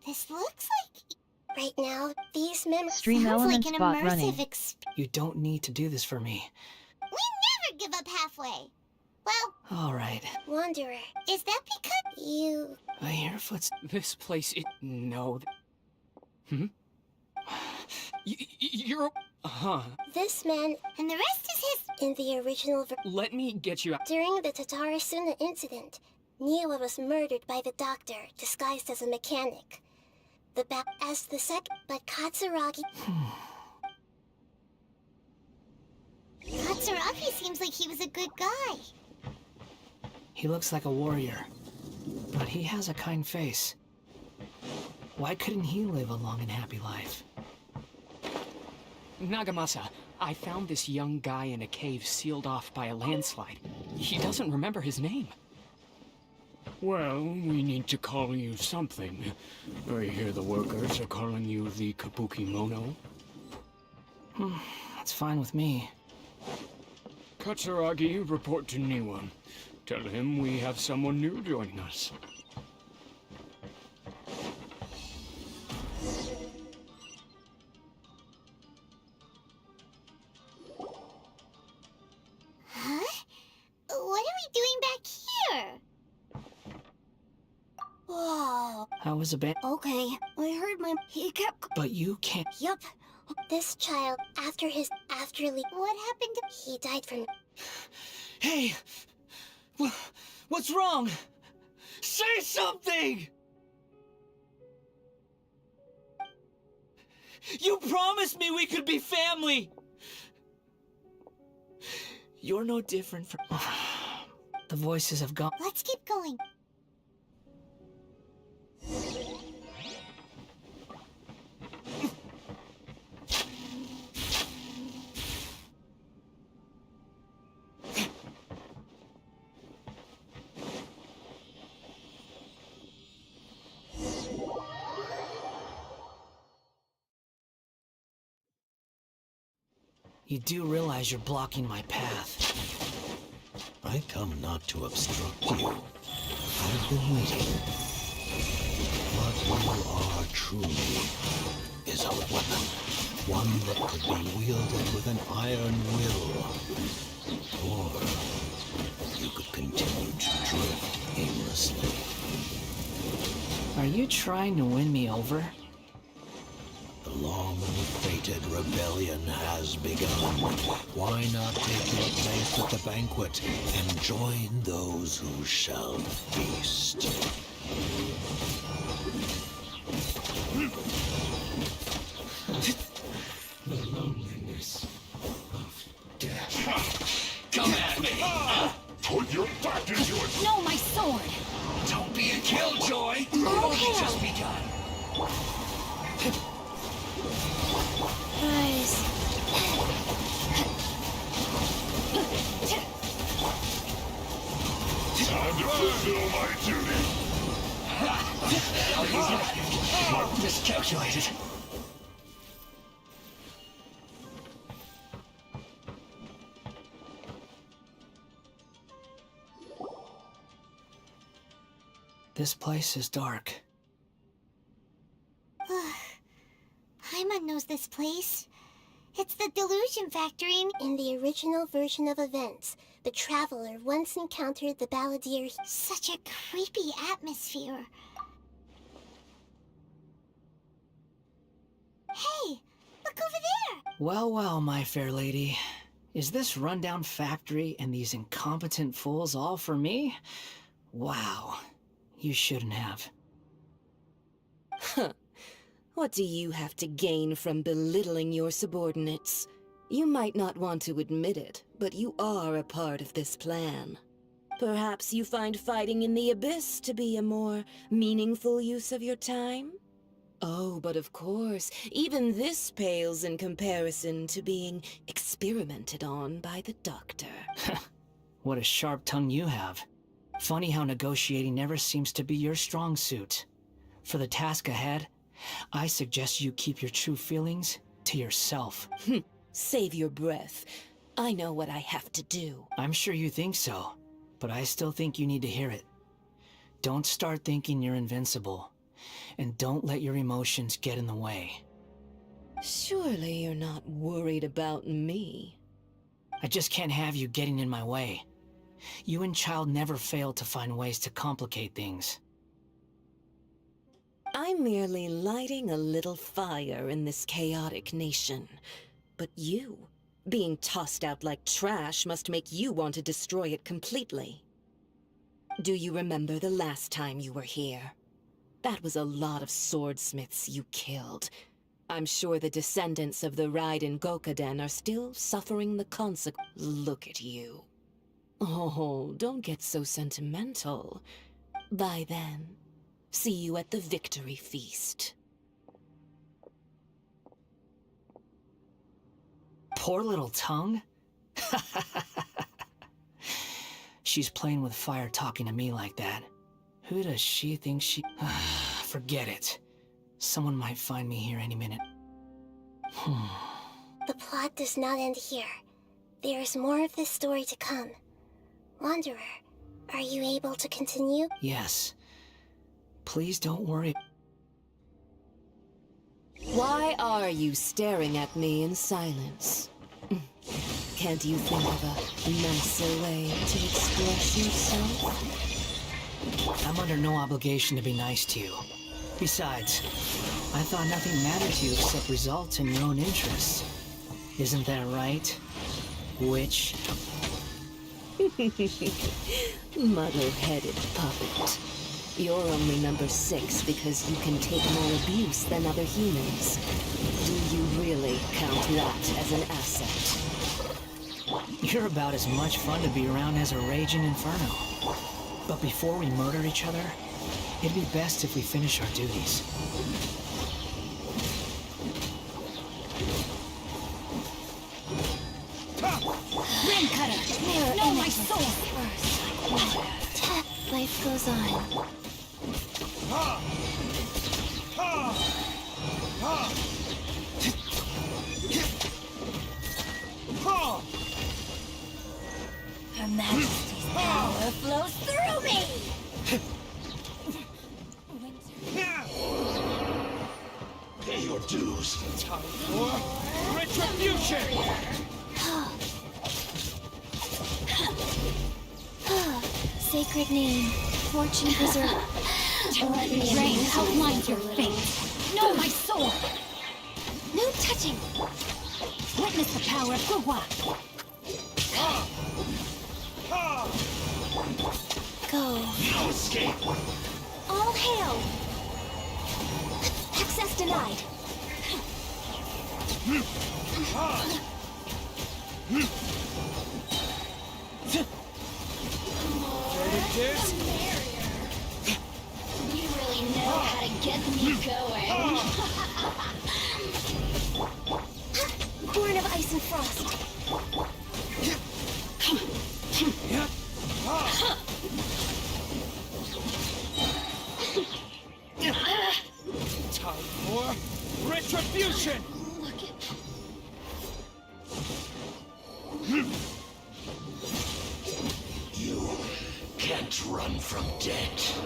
This looks like... Right now, these memories Stream sounds like elements an bot immersive running. You don't need to do this for me. We never give up halfway. Well, Alright. Wanderer, is that because you... I hear This place, no. Hmm? You're... Huh. This man, and the rest is his... In the original Let me get you out. During the Tatarasuna incident, Niwa was murdered by the doctor, disguised as a mechanic. As the second... But Katsuragi... Katsuragi seems like he was a good guy. He looks like a warrior, but he has a kind face. Why couldn't he live a long and happy life? Nagamasa, I found this young guy in a cave sealed off by a landslide. He doesn't remember his name. Well, we need to call you something. I hear the workers are calling you the Kabuki Mono. That's fine with me. Katsuragi, report to Niwa. Tell him we have someone new joining us. Huh? What are we doing back here? Whoa. How was a band? Okay, I heard he kept... But you can't. Yup. This child, what happened to... He died from... Hey! What's wrong? Say something! You promised me we could be family! You're no different from... The voices have gone... Let's keep going. You do realize you're blocking my path. I come not to obstruct you. I've been waiting. What you are truly is a weapon. One that could be wielded with an iron will. Or you could continue to drift aimlessly. Are you trying to win me over? The long-fated rebellion has begun. Why not take your place at the banquet and join those who shall feast? The loneliness of death. Come at me! Put your back into it! No, my sword! Don't be a killjoy! You've only just begun. Guys. Time to fulfill my duty! Miscalculated. This place is dark. Paimon knows this place. It's the Delusion Factory. In the original version of events, the Traveler once encountered the Balladeer. Such a creepy atmosphere. Hey, look over there! Well, well, my fair lady. Is this rundown factory and these incompetent fools all for me? Wow. You shouldn't have. Huh. What do you have to gain from belittling your subordinates? You might not want to admit it, but you are a part of this plan. Perhaps you find fighting in the Abyss to be a more meaningful use of your time? Oh, but of course, even this pales in comparison to being experimented on by the Doctor. What a sharp tongue you have. Funny how negotiating never seems to be your strong suit. For the task ahead, I suggest you keep your true feelings to yourself. Save your breath. I know what I have to do. I'm sure you think so, but I still think you need to hear it. Don't start thinking you're invincible. And don't let your emotions get in the way. Surely you're not worried about me. I just can't have you getting in my way. You and Child never fail to find ways to complicate things. I'm merely lighting a little fire in this chaotic nation. But you, being tossed out like trash, must make you want to destroy it completely. Do you remember the last time you were here? That was a lot of swordsmiths you killed. I'm sure the descendants of the Raiden Gokaden are still suffering the consequences. Look at you. Oh, don't get so sentimental. Bye then. See you at the victory feast. Poor little tongue? She's playing with fire talking to me like that. Who does she think she... Forget it. Someone might find me here any minute. The plot does not end here. There is more of this story to come. Wanderer, are you able to continue? Yes. Please don't worry. Why are you staring at me in silence? Can't you think of a nicer way to express yourself? I'm under no obligation to be nice to you. Besides, I thought nothing mattered to you except results and your own interests. Isn't that right? Witch? Muddle-headed puppet. You're only number 6 because you can take more abuse than other humans. Do you really count that as an asset? You're about as much fun to be around as a raging inferno. But before we murder each other, it'd be best if we finish our duties. Ring cutter! No, my soul! Life goes on. Her Majesty's power flows through me! Pay your dues. Time for retribution! Sacred name, fortune preserver. Rain, outline your fate. No, my sword! No touching! Witness the power of Gugwa. Go. No escape. All hail! Access denied. You really know how to get me going. Born of ice and frost. Time for retribution! Look at You can't run from death.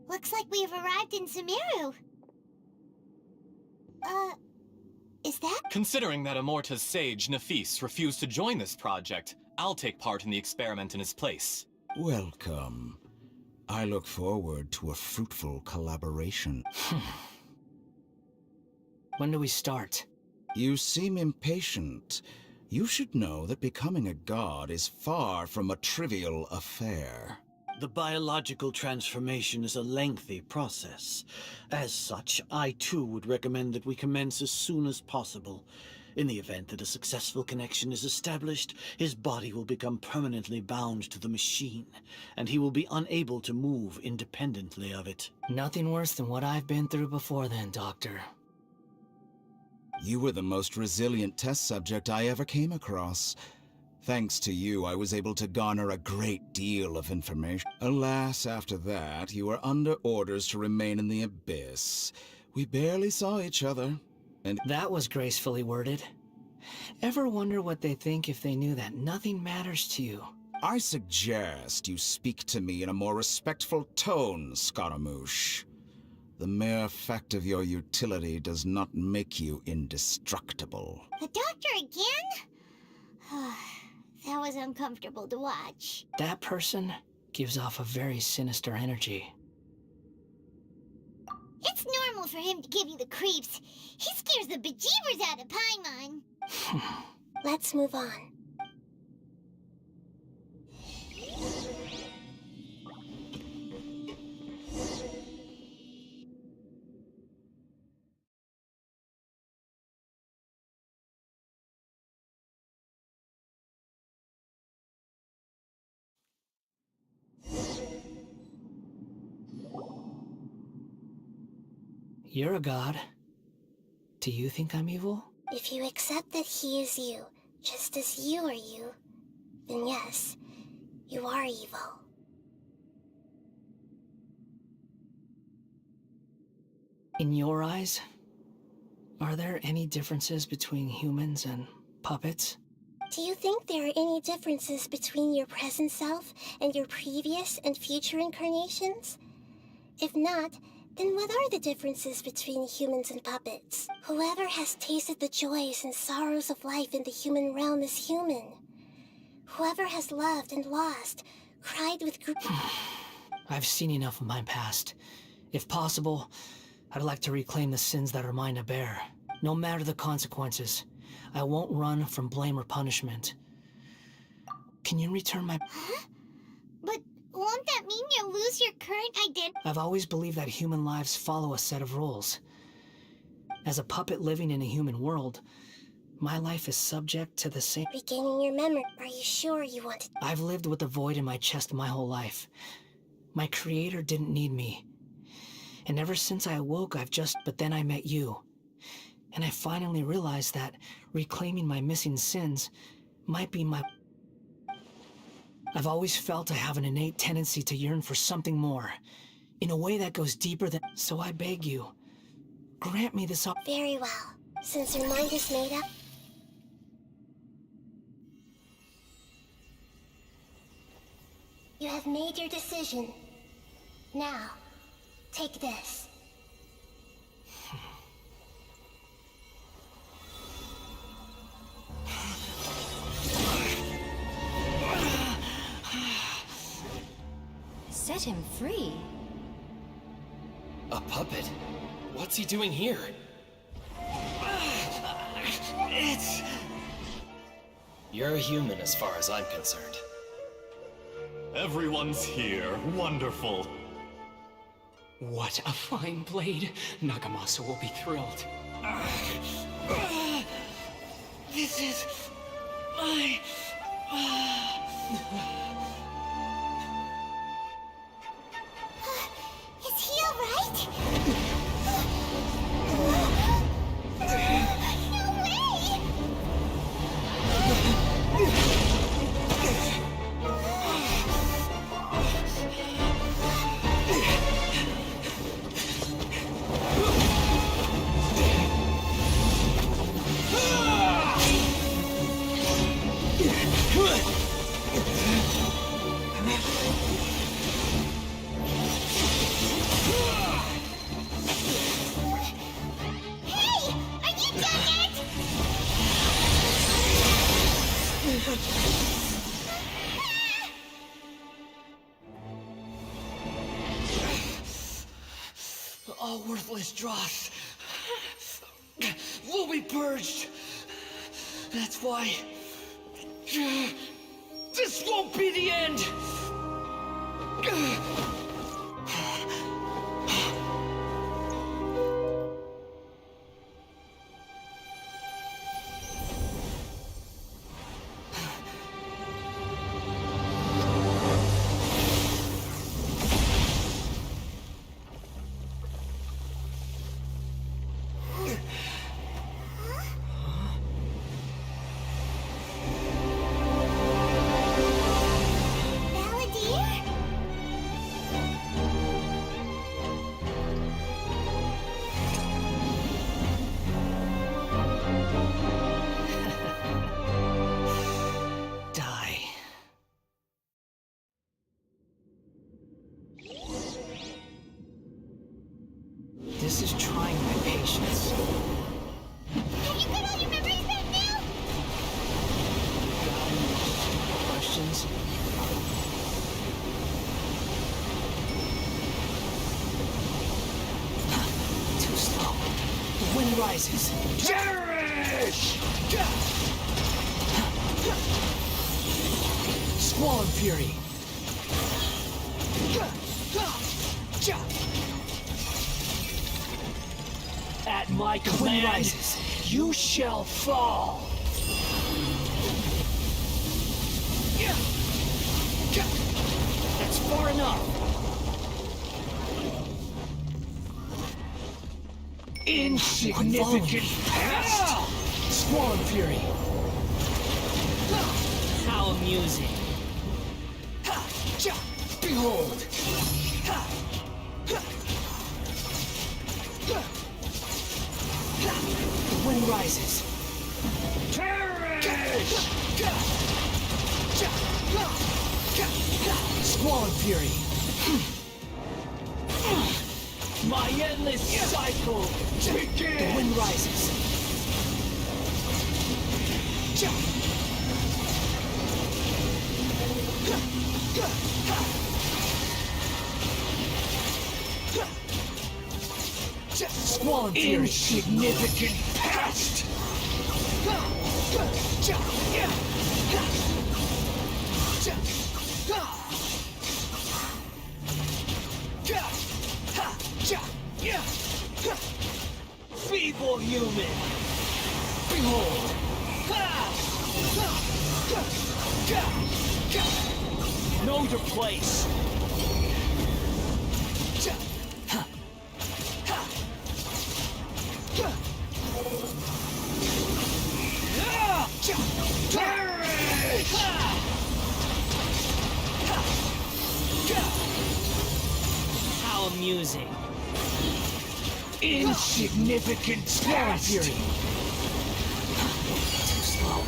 Looks like we've arrived in Sumeru. Is that? Considering that Amorta's sage, Nafis, refused to join this project, I'll take part in the experiment in his place. Welcome. I look forward to a fruitful collaboration. When do we start? You seem impatient. You should know that becoming a god is far from a trivial affair. The biological transformation is a lengthy process. As such, I too would recommend that we commence as soon as possible. In the event that a successful connection is established, his body will become permanently bound to the machine, and he will be unable to move independently of it. Nothing worse than what I've been through before then, Doctor. You were the most resilient test subject I ever came across. Thanks to you, I was able to garner a great deal of information. Alas, after that, you were under orders to remain in the Abyss. We barely saw each other, and... That was gracefully worded. Ever wonder what they think if they knew that nothing matters to you? I suggest you speak to me in a more respectful tone, Scaramouche. The mere fact of your utility does not make you indestructible. The doctor again? That was uncomfortable to watch. That person gives off a very sinister energy. It's normal for him to give you the creeps. He scares the bejeebers out of Paimon. Let's move on. You're a god. Do you think I'm evil? If you accept that he is you, just as you are you, then yes, you are evil. In your eyes, are there any differences between humans and puppets? Do you think there are any differences between your present self and your previous and future incarnations? If not, then what are the differences between humans and puppets? Whoever has tasted the joys and sorrows of life in the human realm is human. Whoever has loved and lost, cried with I've seen enough of my past. If possible, I'd like to reclaim the sins that are mine to bear. No matter the consequences, I won't run from blame or punishment. Can you return my... Huh? But won't that mean you'll lose your current identity? I've always believed that human lives follow a set of rules. As a puppet living in a human world, my life is subject to the same... Regaining your memory, are you sure you want to... I've lived with a void in my chest my whole life. My creator didn't need me. And ever since I awoke, I've just... But then I met you. And I finally realized that reclaiming my missing sins might be my... I've always felt I have an innate tendency to yearn for something more, in a way that goes deeper than... So I beg you, grant me this up... Very well. Since your mind is made up... You have made your decision. Now, take this. Set him free. A puppet? What's he doing here? It's... You're a human as far as I'm concerned. Everyone's here. Wonderful. What a fine blade. Nagamasa will be thrilled. This is... my... Is he alright? No way! Hey! Are you done yet? All worthless dross will be purged. That's why... this won't be the end! wind rises. Cherish! Squall and fury. At my Wind command, rises. you shall fall! That's far enough. Insignificant pest! Squall and fury. How amusing. Behold. The wind rises. Perish! Squall and fury. My endless cycle The begins! wind rises. Squall and fury. Insignificant pest! Feeble human! Behold. Know your place! Perish! How amusing. Insignificant Squall and pest! fury. Too slow.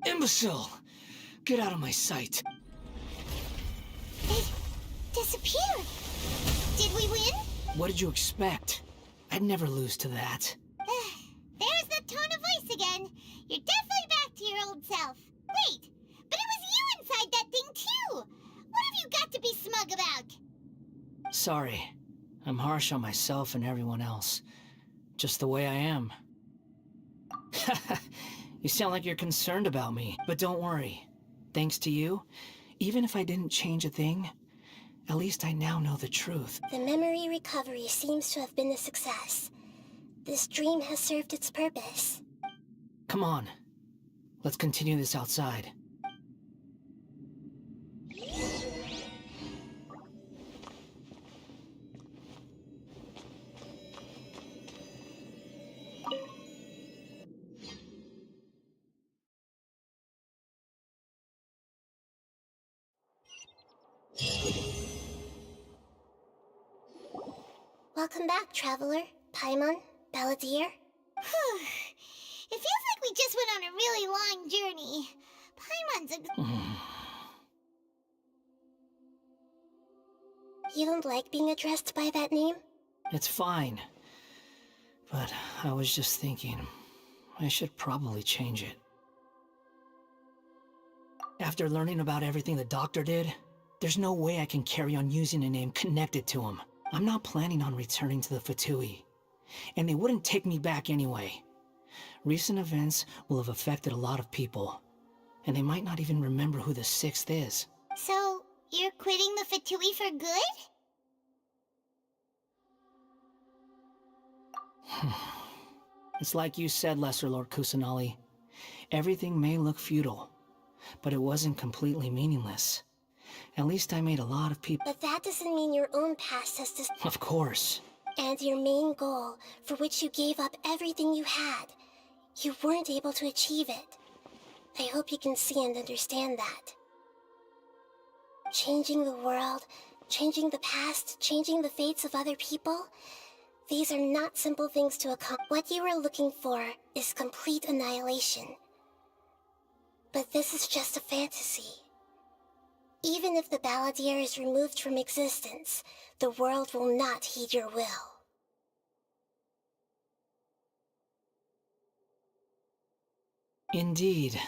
Imbecile! Get out of my sight. They disappeared. Did we win? What did you expect? I'd never lose to that. There's the tone of voice again. You're definitely back to your old self. Wait, but it was you inside that thing too. What have you got to be smug about? Sorry. I'm harsh on myself and everyone else. Just the way I am. You sound like you're concerned about me, but don't worry. Thanks to you, even if I didn't change a thing, at least I now know the truth. The memory recovery seems to have been a success. This dream has served its purpose. Come on. Let's continue this outside. Welcome back, traveler. Paimon, Balladeer. It feels like we just went on a really long journey. Paimon's You don't like being addressed by that name? It's fine. But I was just thinking, I should probably change it. After learning about everything the doctor did, there's no way I can carry on using a name connected to him. I'm not planning on returning to the Fatui, and they wouldn't take me back anyway. Recent events will have affected a lot of people, and they might not even remember who the Sixth is. So, you're quitting the Fatui for good? It's like you said, Lesser Lord Kusanali. Everything may look futile, but it wasn't completely meaningless. At least I made a lot of people. But that doesn't mean your own past has to... Of course. And your main goal, for which you gave up everything you had, you weren't able to achieve it. I hope you can see and understand that. Changing the world, changing the past, changing the fates of other people, these are not simple things to accomplish. What you were looking for is complete annihilation. But this is just a fantasy. Even if the Balladeer is removed from existence, the world will not heed your will. Indeed.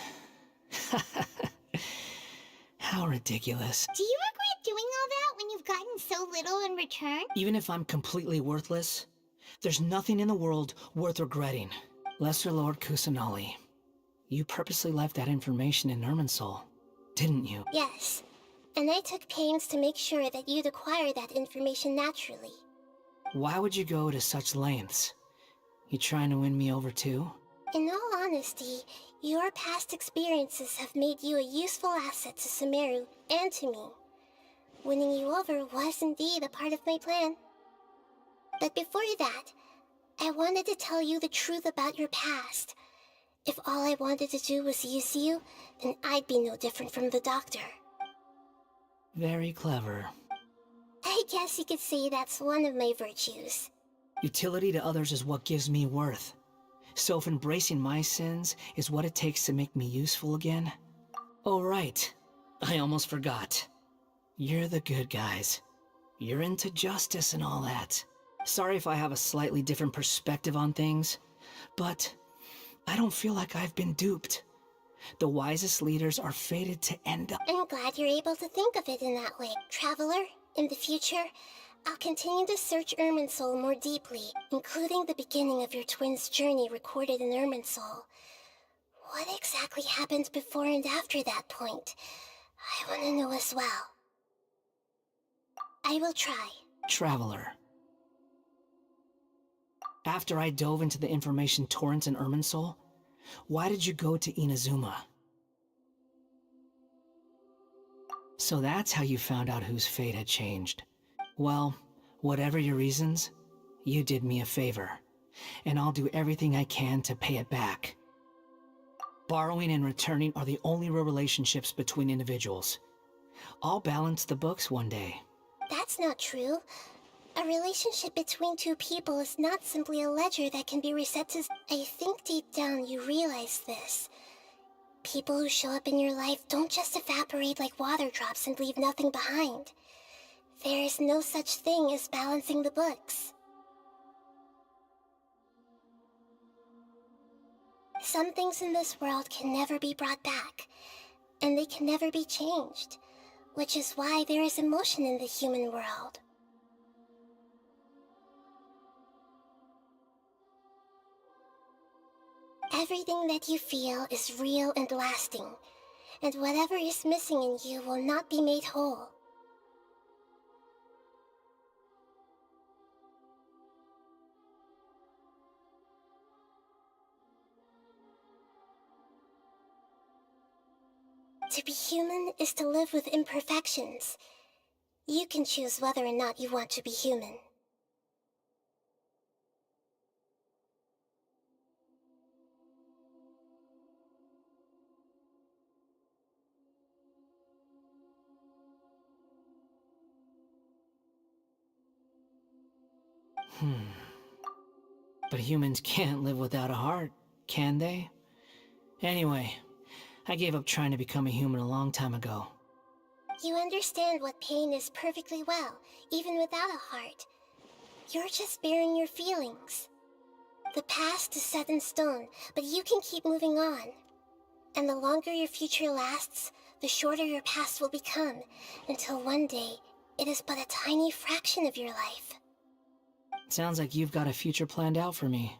How ridiculous. Do you regret doing all that when you've gotten so little in return? Even if I'm completely worthless, there's nothing in the world worth regretting. Lesser Lord Kusanali, you purposely left that information in Irminsul, didn't you? Yes. And I took pains to make sure that you'd acquire that information naturally. Why would you go to such lengths? You trying to win me over too? In all honesty, your past experiences have made you a useful asset to Sumeru and to me. Winning you over was indeed a part of my plan. But before that, I wanted to tell you the truth about your past. If all I wanted to do was use you, then I'd be no different from the doctor. Very clever. I guess you could say that's one of my virtues. Utility to others is what gives me worth. So if embracing my sins is what it takes to make me useful again... Oh right, I almost forgot. You're the good guys. You're into justice and all that. Sorry if I have a slightly different perspective on things, but I don't feel like I've been duped. The wisest leaders are fated to end up... I'm glad you're able to think of it in that way. Traveler, in the future, I'll continue to search Irminsul more deeply, including the beginning of your twins' journey recorded in Irminsul. What exactly happened before and after that point? I want to know as well. I will try. Traveler. After I dove into the information torrents in Irminsul, why did you go to Inazuma? So that's how you found out whose fate had changed. Well, whatever your reasons, you did me a favor, and I'll do everything I can to pay it back. Borrowing and returning are the only real relationships between individuals. I'll balance the books one day. That's not true. A relationship between two people is not simply a ledger that can be reset to... I think deep down you realize this. People who show up in your life don't just evaporate like water drops and leave nothing behind. There is no such thing as balancing the books. Some things in this world can never be brought back, and they can never be changed, which is why there is emotion in the human world. Everything that you feel is real and lasting, and whatever is missing in you will not be made whole. To be human is to live with imperfections. You can choose whether or not you want to be human. But humans can't live without a heart, can they? Anyway, I gave up trying to become a human a long time ago. You understand what pain is perfectly well, even without a heart. You're just bearing your feelings. The past is set in stone, but you can keep moving on. And the longer your future lasts, the shorter your past will become, until one day, it is but a tiny fraction of your life. Sounds like you've got a future planned out for me.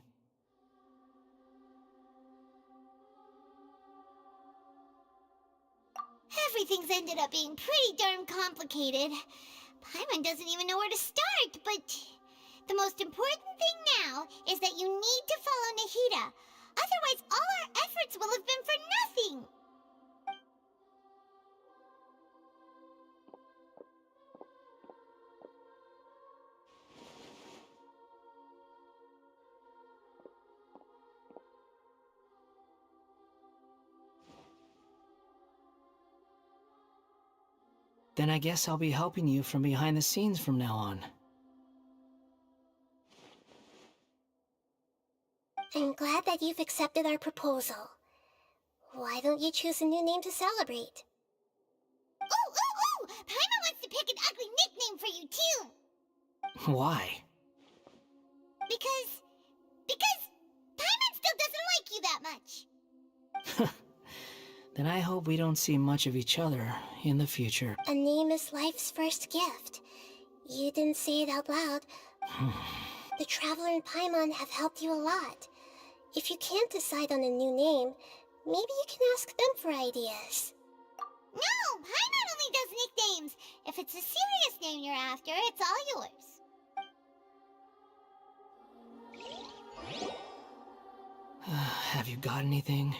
Everything's ended up being pretty darn complicated. Paimon doesn't even know where to start, but... The most important thing now is that you need to follow Nahida. Otherwise, all our efforts will have been for nothing. Then I guess I'll be helping you from behind the scenes from now on. I'm glad that you've accepted our proposal. Why don't you choose a new name to celebrate? Ooh! Paimon wants to pick an ugly nickname for you, too! Why? Because Paimon still doesn't like you that much. Then I hope we don't see much of each other in the future. A name is life's first gift. You didn't say it out loud. The Traveler and Paimon have helped you a lot. If you can't decide on a new name, maybe you can ask them for ideas. No, Paimon only does nicknames. If it's a serious name you're after, it's all yours. Have you got anything?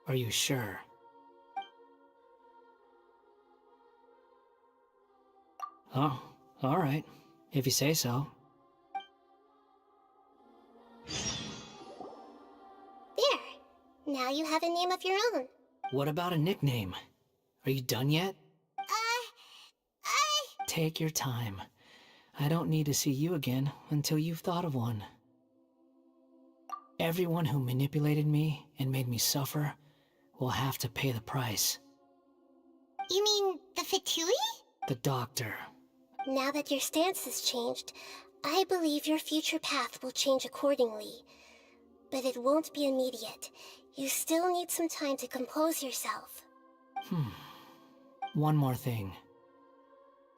Are you sure? Oh, all right. If you say so. There. Now you have a name of your own. What about a nickname? Are you done yet? Take your time. I don't need to see you again until you've thought of one. Everyone who manipulated me and made me suffer will have to pay the price. You mean the Fatui? The doctor. Now that your stance has changed, I believe your future path will change accordingly. But it won't be immediate. You still need some time to compose yourself. One more thing.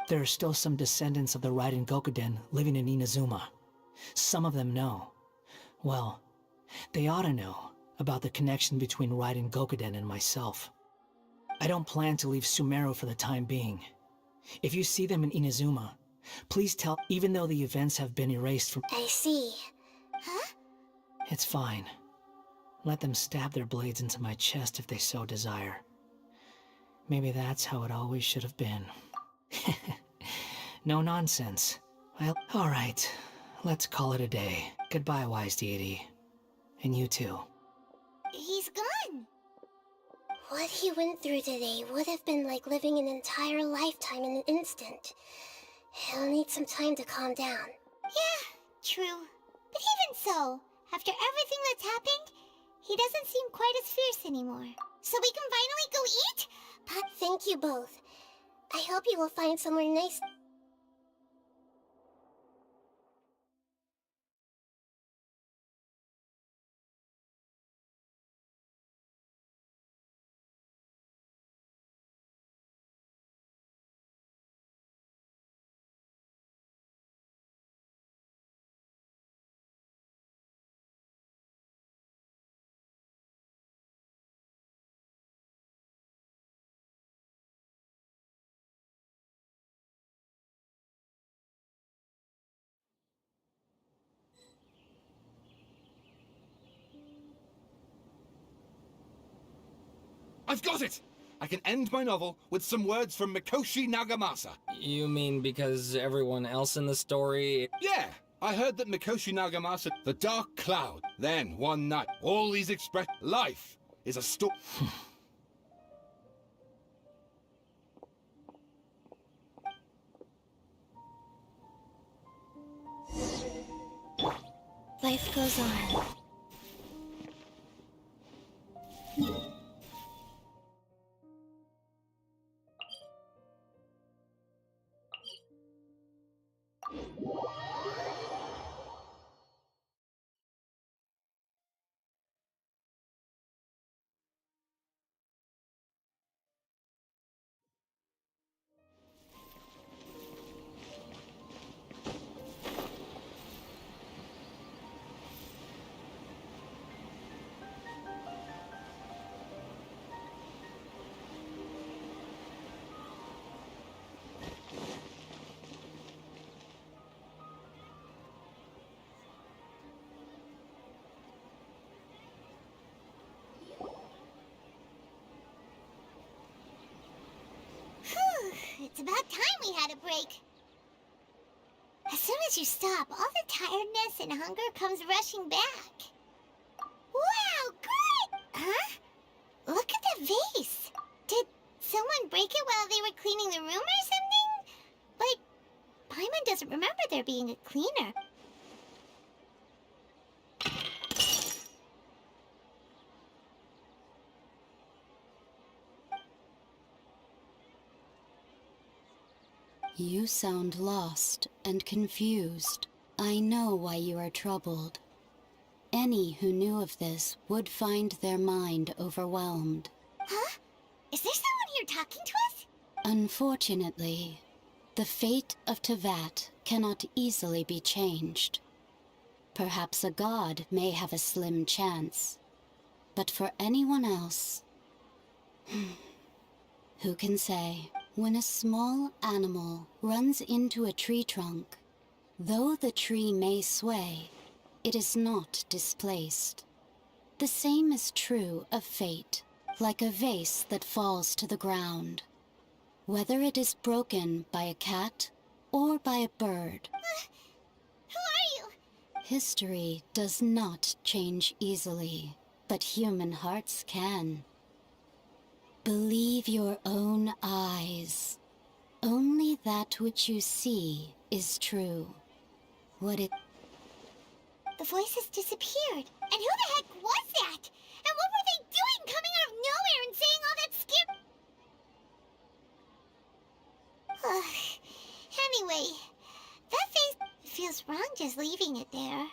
There are still some descendants of the Raiden Gokuden living in Inazuma. Some of them know. Well, they ought to know about the connection between Raiden Gokuden and myself. I don't plan to leave Sumeru for the time being. If you see them in Inazuma, please tell, even though the events have been erased from— I see. Huh? It's fine. Let them stab their blades into my chest if they so desire. Maybe that's how it always should have been. No nonsense. Well, alright. Let's call it a day. Goodbye, wise deity. And you too. He's gone. What he went through today would have been like living an entire lifetime in an instant. He'll need some time to calm down. Yeah, true. But even so, after everything that's happened, he doesn't seem quite as fierce anymore. So we can finally go eat? But thank you both. I hope you will find somewhere nice. I've got it! I can end my novel with some words from Mikoshi Nagamasa. You mean because everyone else in the story... Yeah! I heard that Mikoshi Nagamasa, the Dark Cloud. Then, one night, all these express... Life is a story... Life goes on. It's about time we had a break. As soon as you stop, all the tiredness and hunger comes rushing back. Wow, great! Huh? Look at started cleaning the room or something? But Paimon doesn't remember there being a cleaner. You sound lost and confused. I know why you are troubled. Any who knew of this would find their mind overwhelmed. Huh? Is there someone here talking to us? Unfortunately, the fate of Tevat cannot easily be changed. Perhaps a god may have a slim chance, but for anyone else, who can say? When a small animal runs into a tree trunk, though the tree may sway, it is not displaced. The same is true of fate, like a vase that falls to the ground. Whether it is broken by a cat or by a bird. Who are you? History does not change easily, but human hearts can. Believe your own eyes. Only that which you see is true. The voices disappeared. And who the heck was that? And what were they doing coming out of nowhere and saying all that Anyway, that face feels wrong just leaving it there.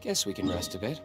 Guess we can rest a bit.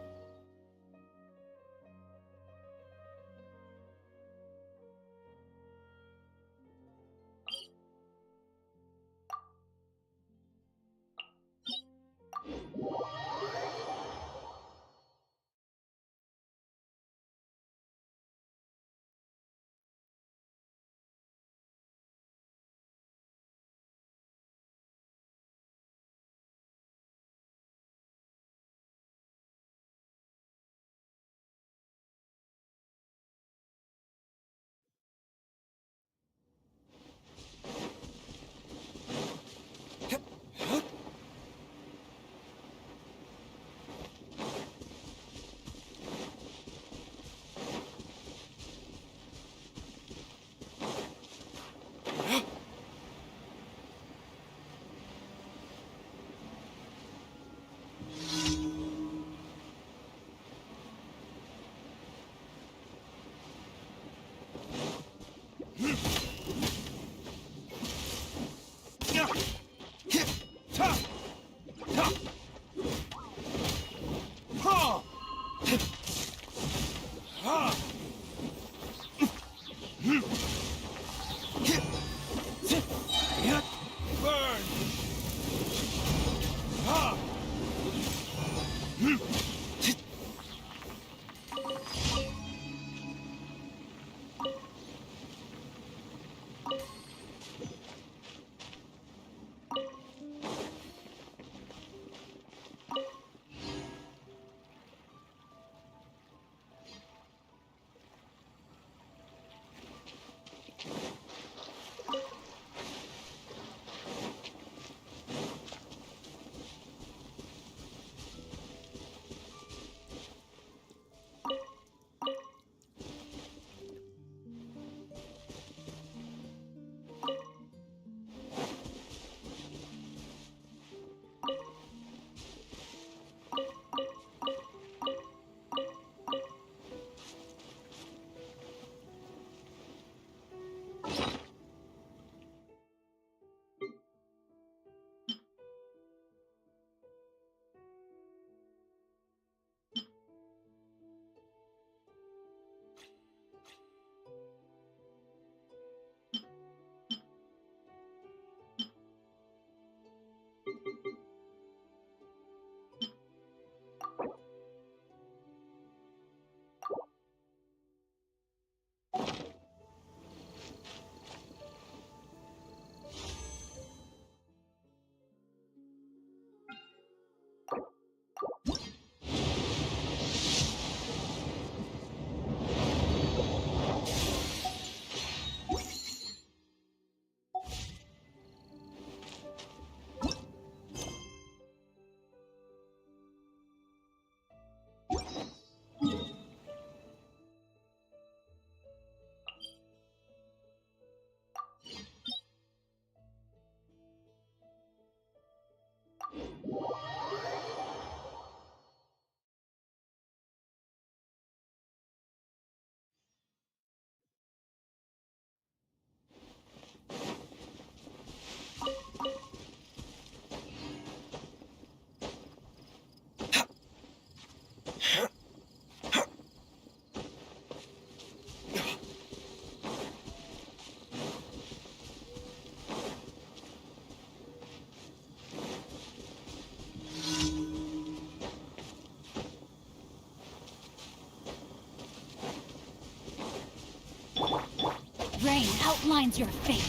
Rain outlines your fate.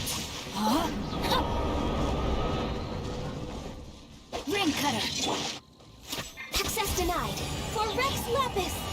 Huh? Ring cutter. Access denied. For Rex Lapis.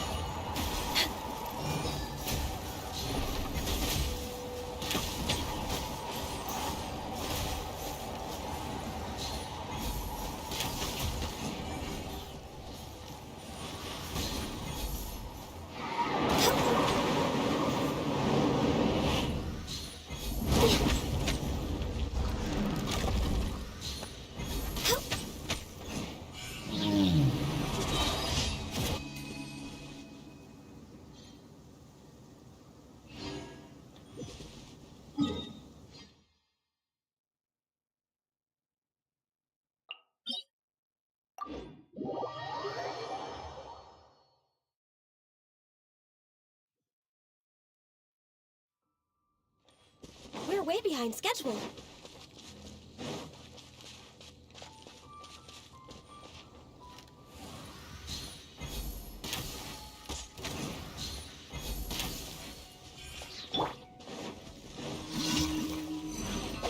We're way behind schedule.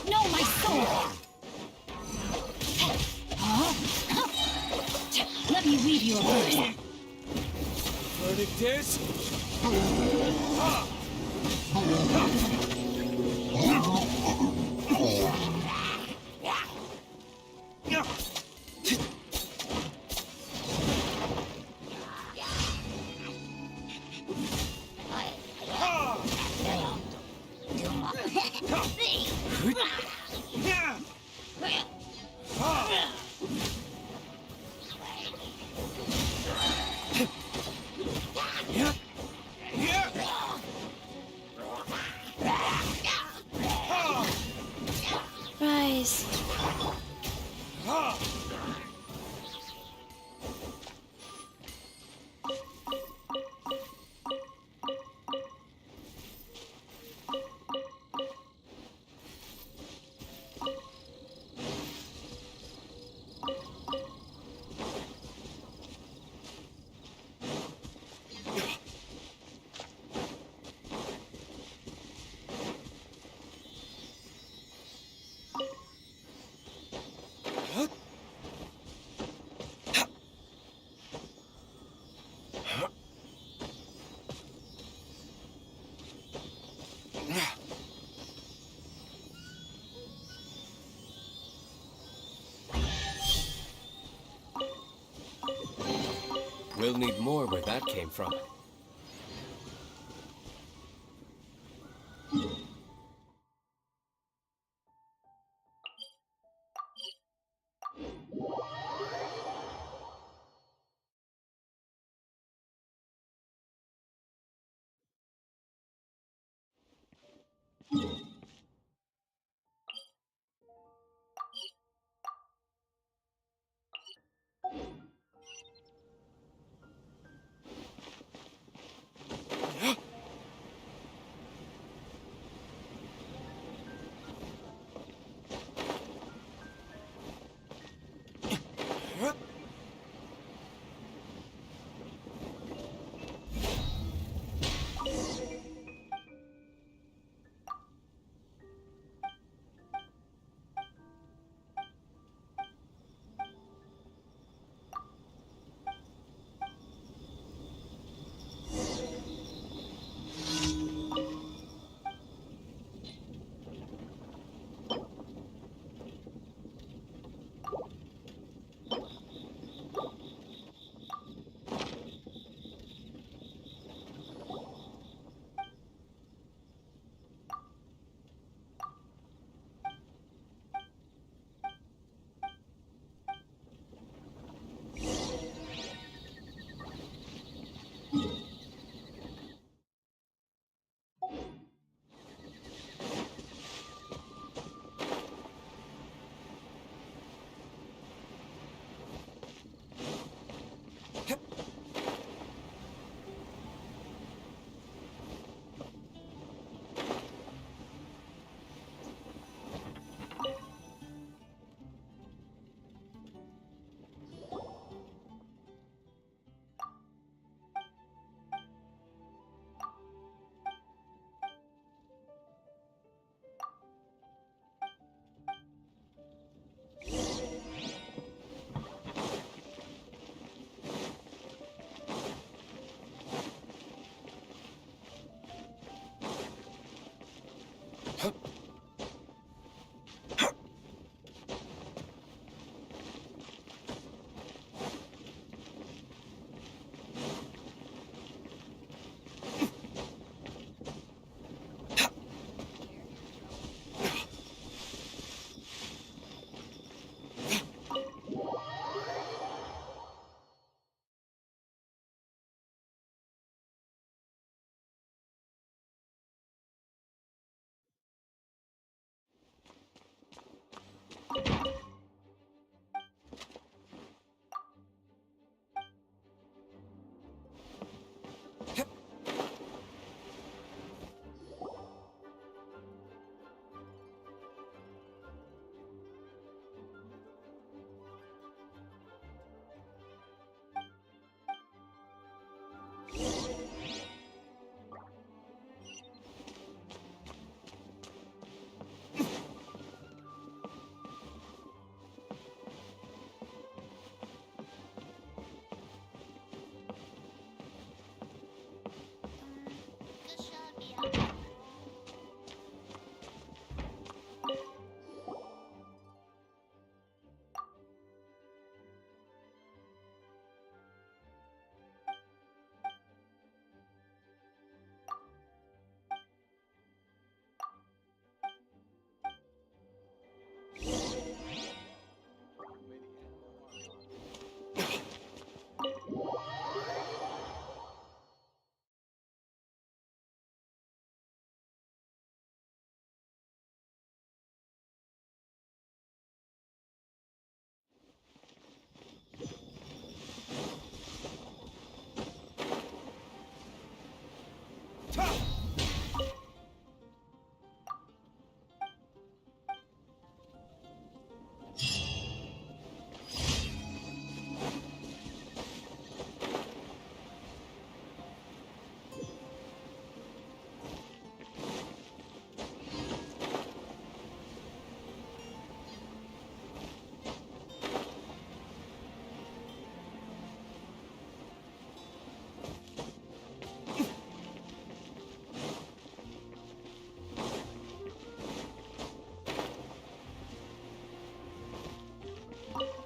No, my soul! Huh? Let me weave you a verse. Verdict is... Rise. We'll need more where that came from.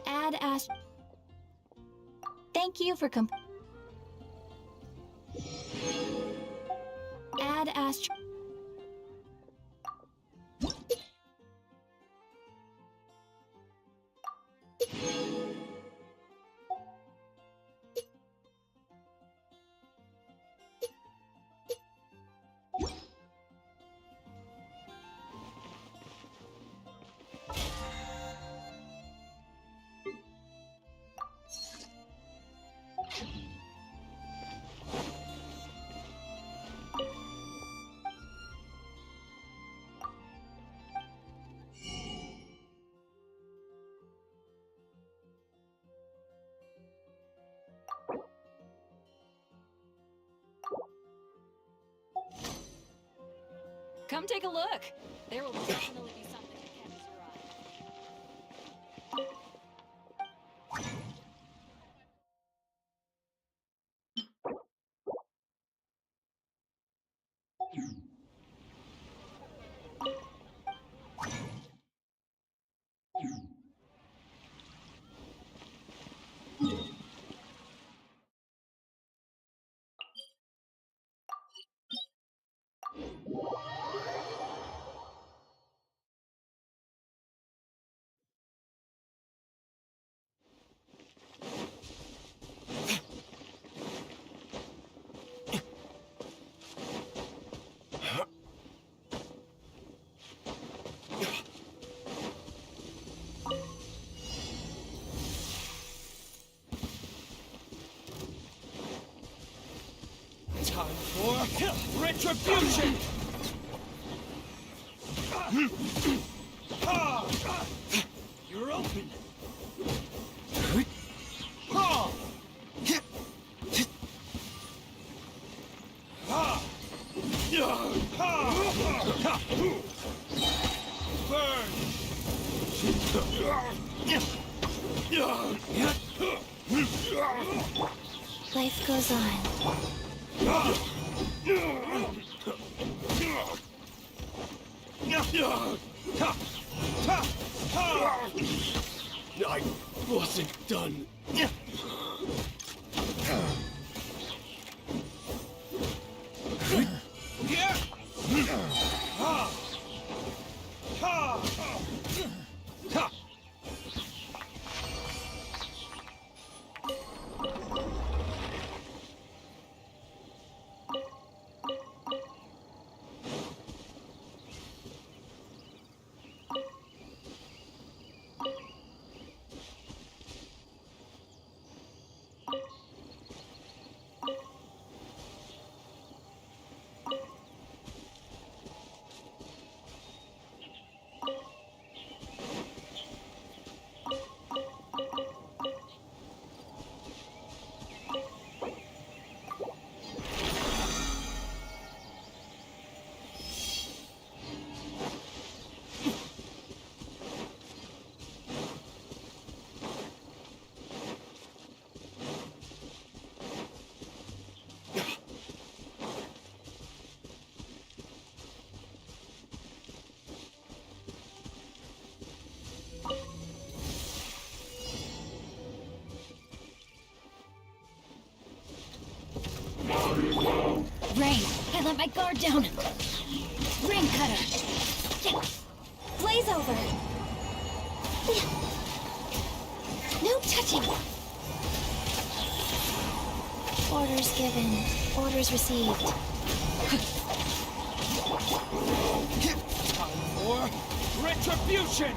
Add ast. Thank you for Add ast. Come take a look. There will definitely be something that catches your eye. Time for retribution! You're open! Burn! Life goes on. I wasn't done. Rain, I let my guard down. Rain cutter. Yeah. Blaze over. No touching. Orders given. Orders received. Time for retribution!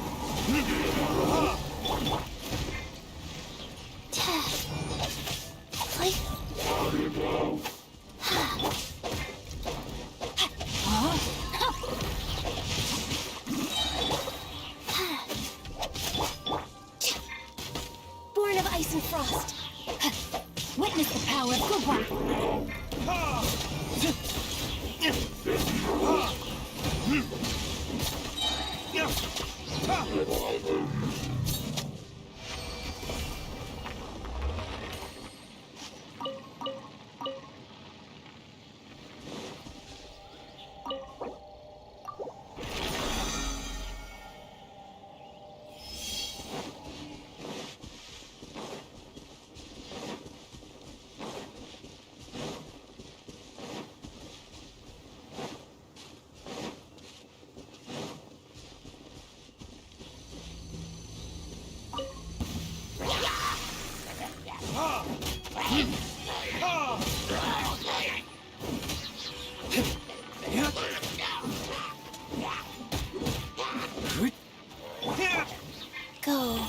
Go.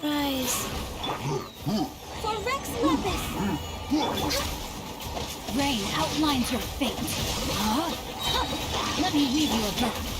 Rise. For Rex Lepus! Rain outlines your fate. Huh? Let me weave you a birth.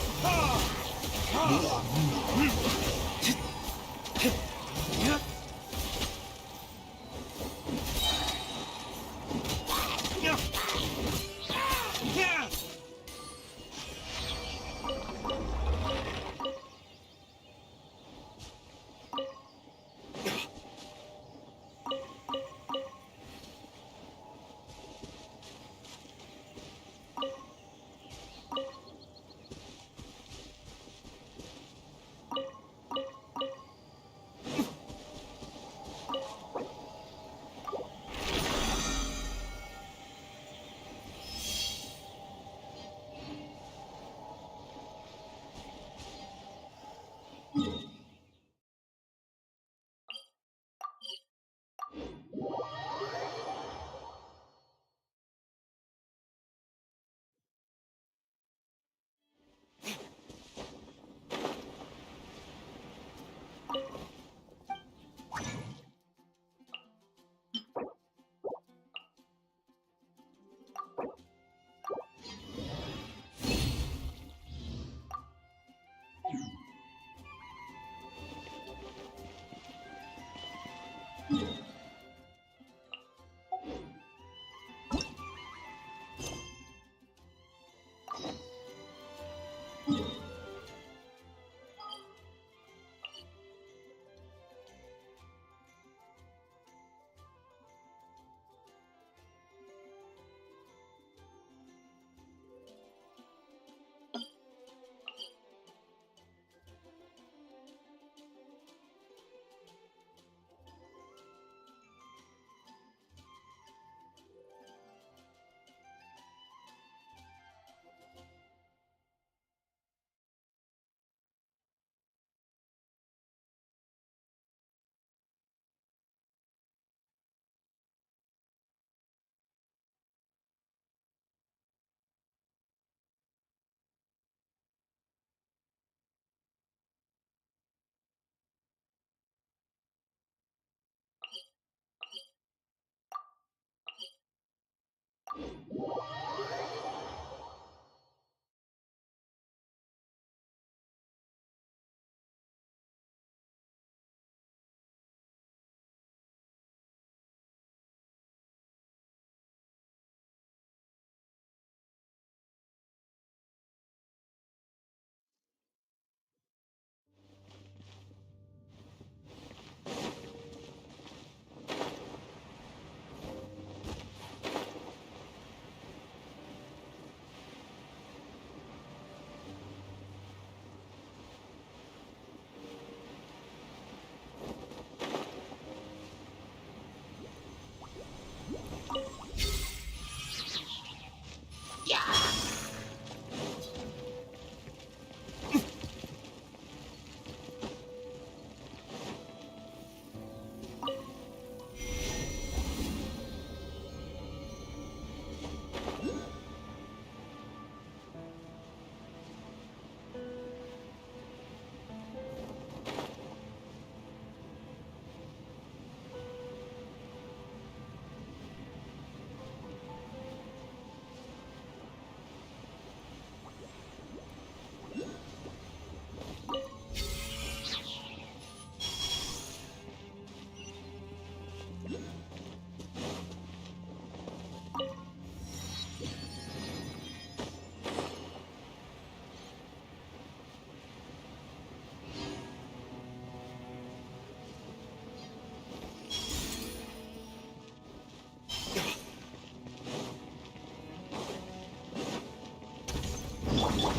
No,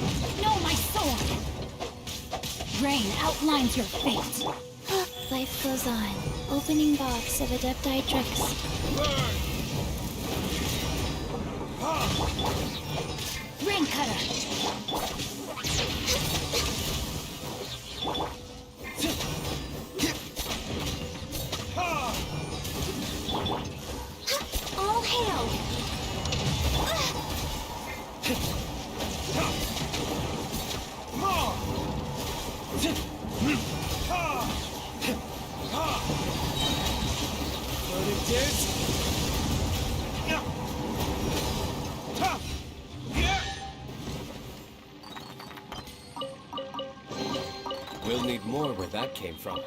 my sword! Rain outlines your fate. Life goes on. Opening box of Adepti tricks. Rain cutter! All hail! We'll need more where that came from.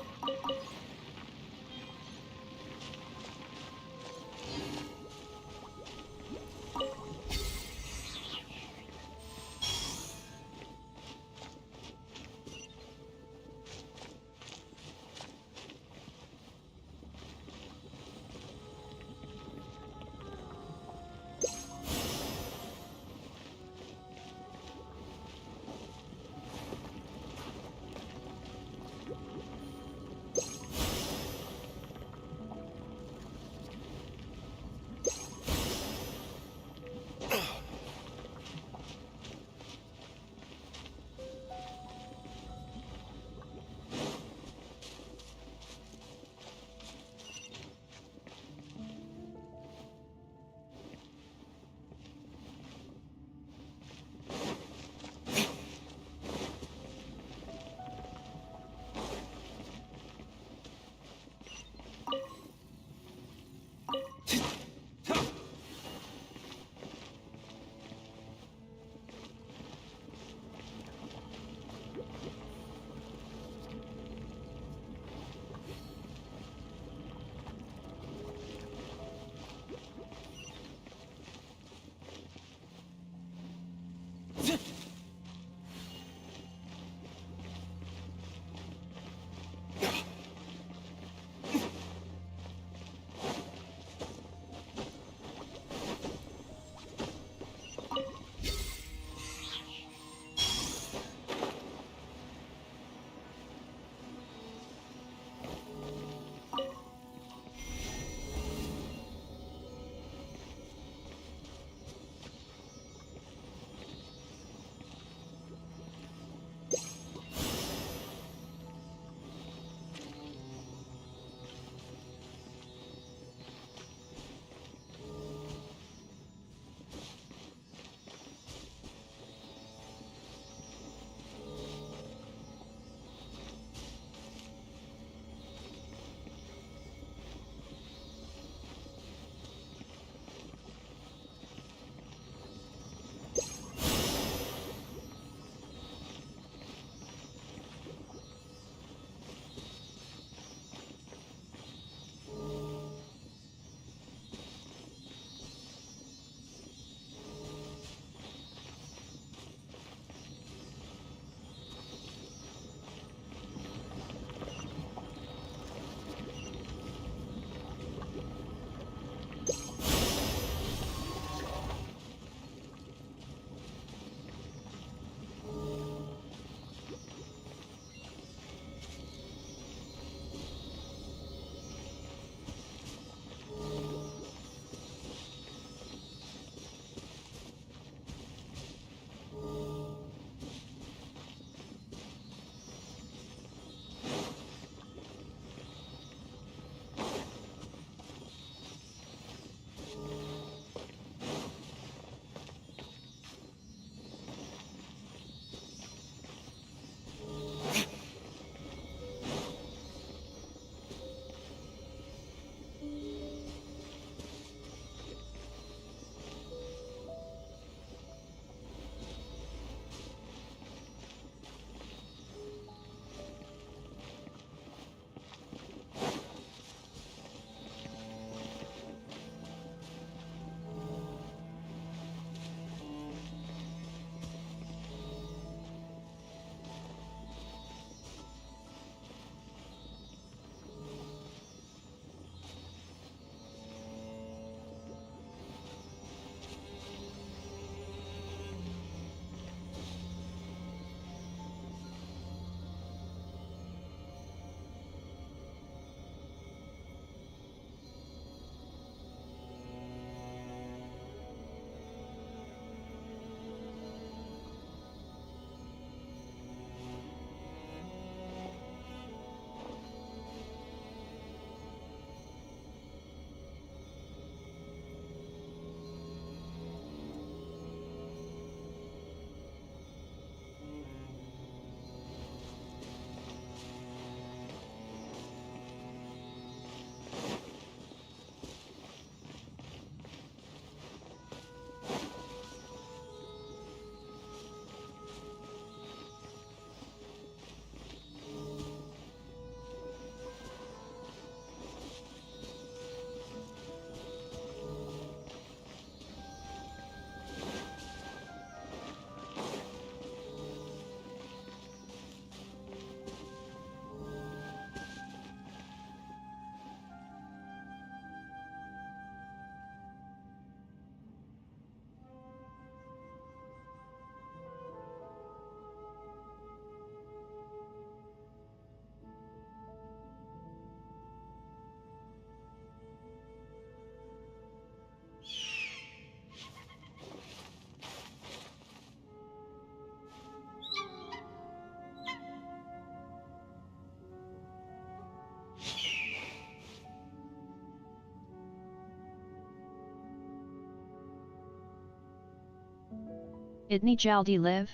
Itni jaldi live?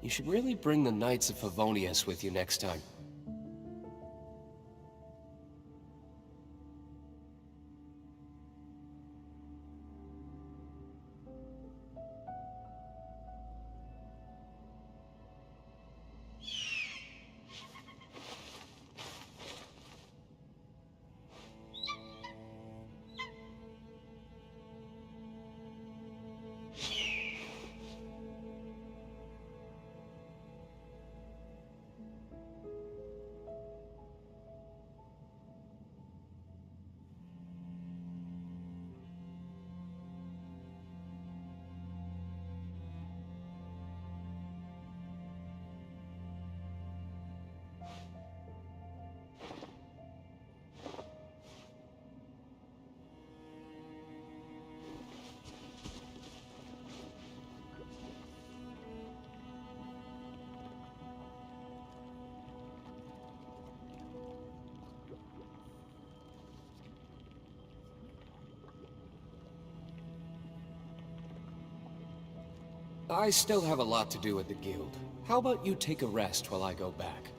You should really bring the Knights of Favonius with you next time. I still have a lot to do at the guild. How about you take a rest while I go back?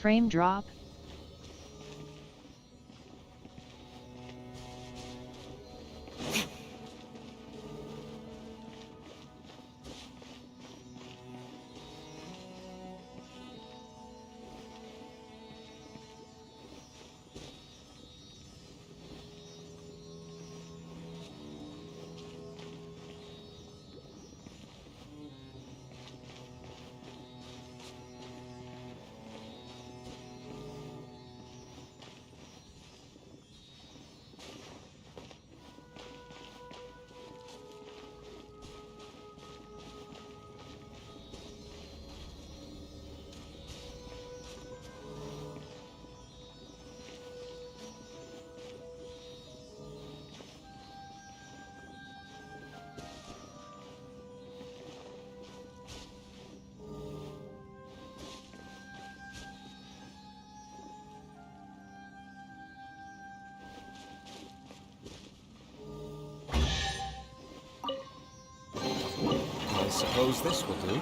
Frame drop? I suppose this will do.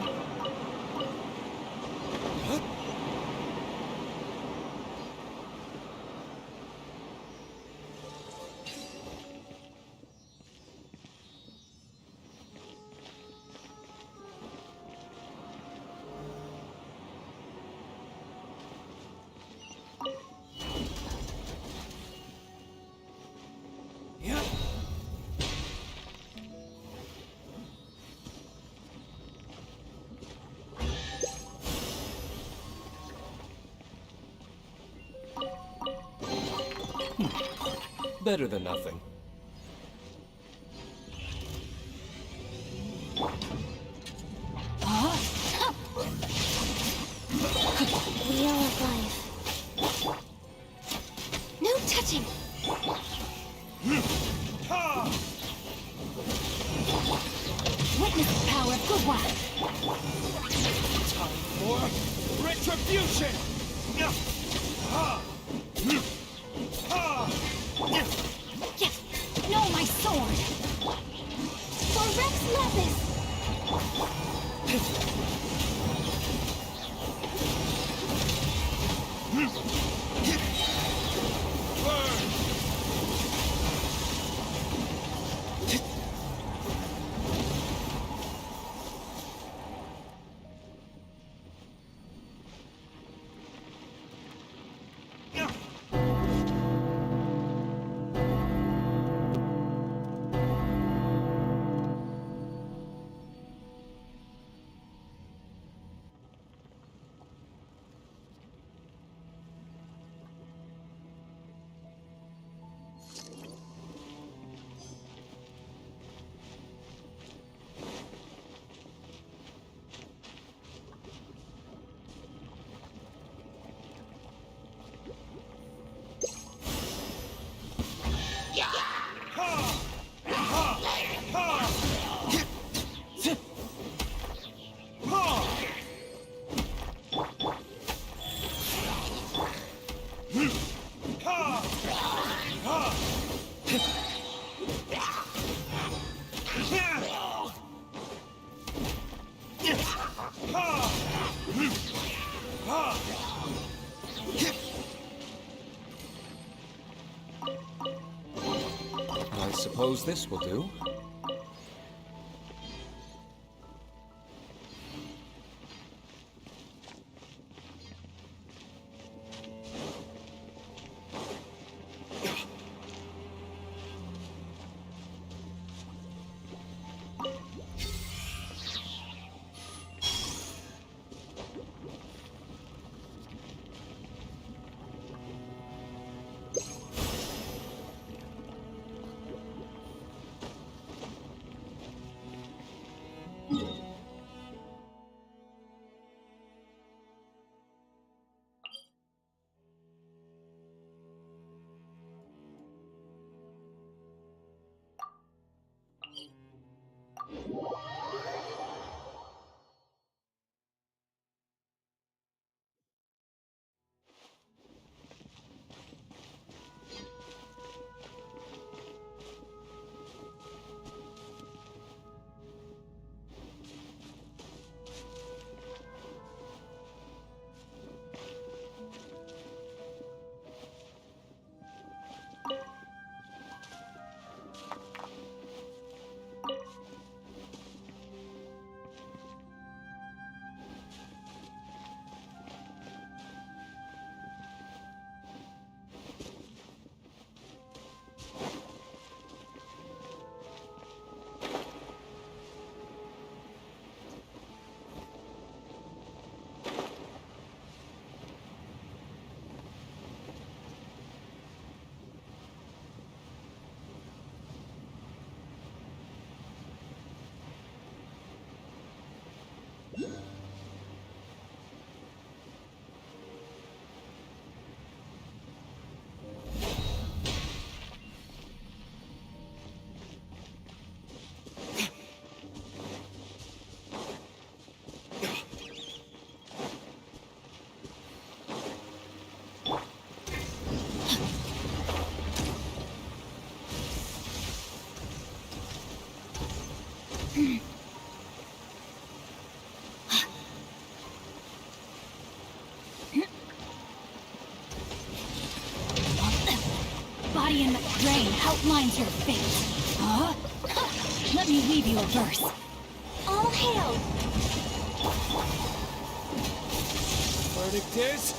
Better than nothing. Wheel of life. No touching! Witness the power of good work. Time for retribution! Yes! No, my sword! For Rex Lapis! I suppose this will do. Body in the brain outlines your fate. Huh? Let me weave you a verse. All hail! Verdict is...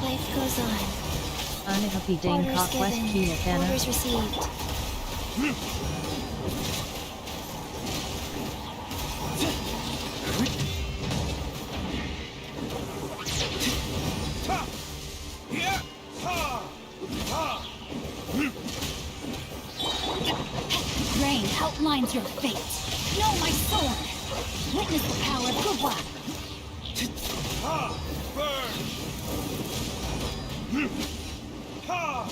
Life goes on. Unhappy Dane Orders Conquest given. Kia Canna. Orders received. outlines your fate. Know my sword. Witness the power of Gubwa. Ha! Burn! Ha!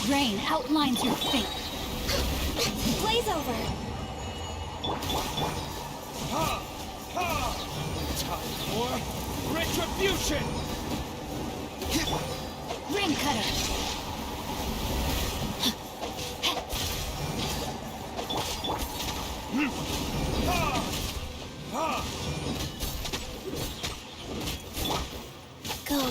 Rain outlines your fate. Blaze over. Ha! Ha! Time for retribution! Ring cutter. Ha! Ha! Go.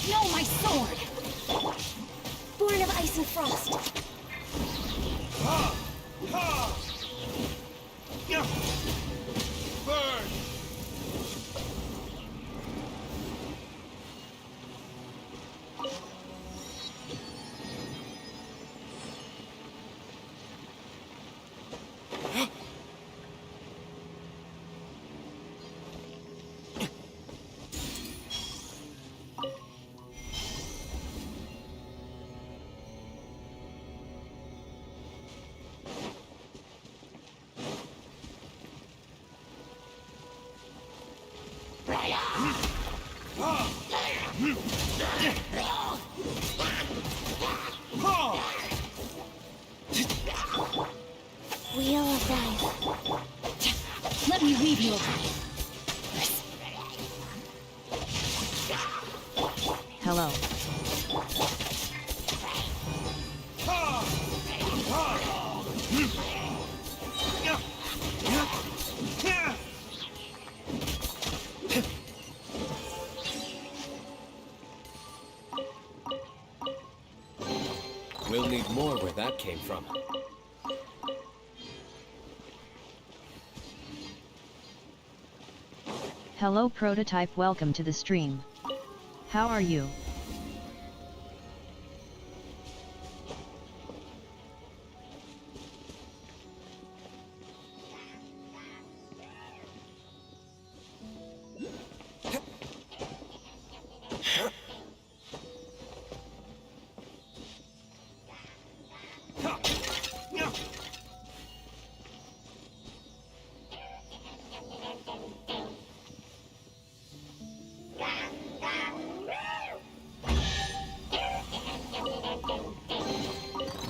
Know my sword. Born of ice and frost. Ha! Ha! Burn! Wheel of life. Let me weave you a Hello. We'll need more where that came from. Hello Prototype, welcome to the stream. How are you?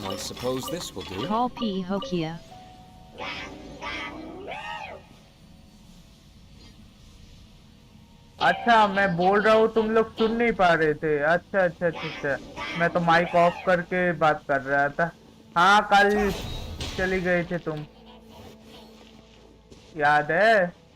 I suppose this will do. Call P Hokia. अच्छा मैं बोल रहा हूँ, तुम लोग सुन नहीं पा रहे थे। अच्छा अच्छा अच्छा अच्छा, मैं तो माइक ऑफ करके बात कर रहा था। हाँ कल चली गए थे तुम, याद है?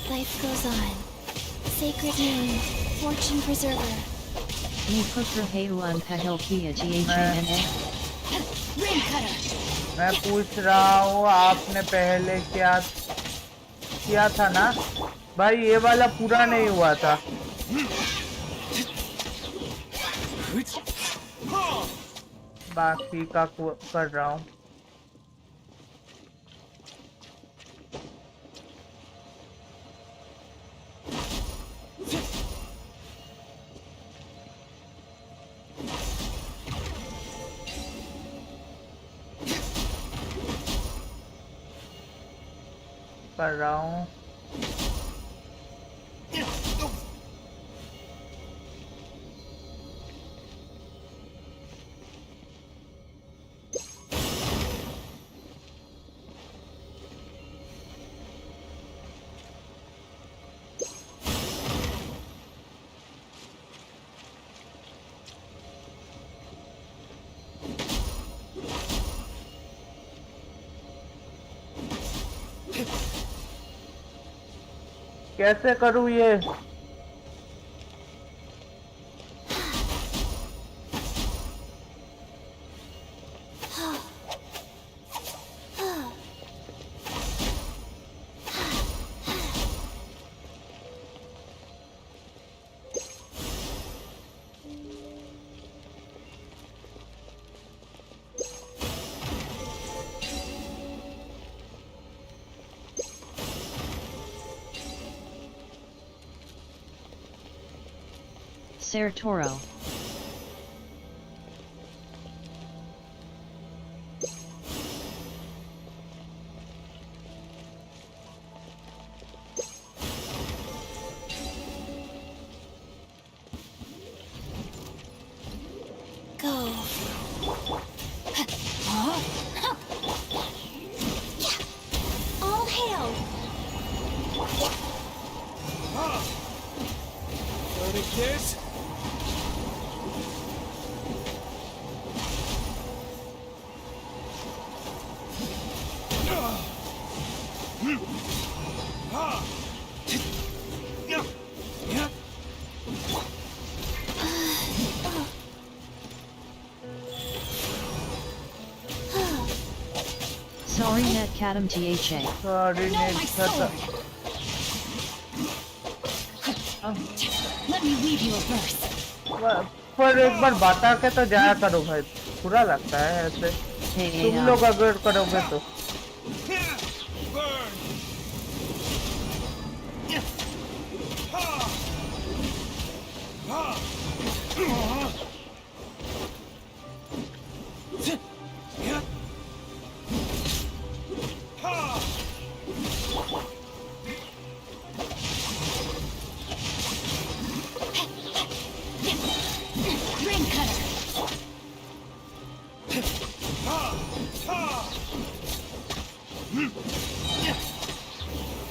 Life goes on. Sacred moon, fortune preserver. Ni putra Hayuan Pahelkia GHNA. Ring cutter. मैं पूछ रहा हूँ आपने पहले क्या किया था ना भाई, ये वाला पूरा नहीं हुआ था। बाकी का कर रहा हूँ। कर रहा हूँ। कैसे करूँ ये? Ser Toro. Go. All hail. Dirty kids. Sorry net Kadam THA. Sorry net Kadam. Let me weave you a verse. पर एक बार बता के तो जाया करो भाई, बुरा लगता है ऐसे। तुम लोग अगर करोगे तो।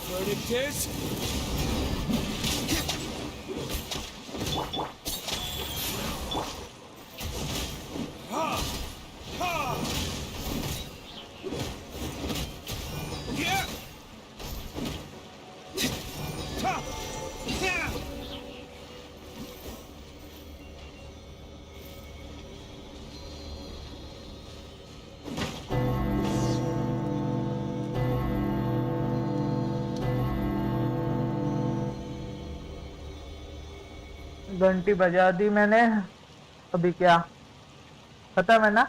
Dirty kids. घंटी बजा दी मैंने। अभी क्या खत्म है ना?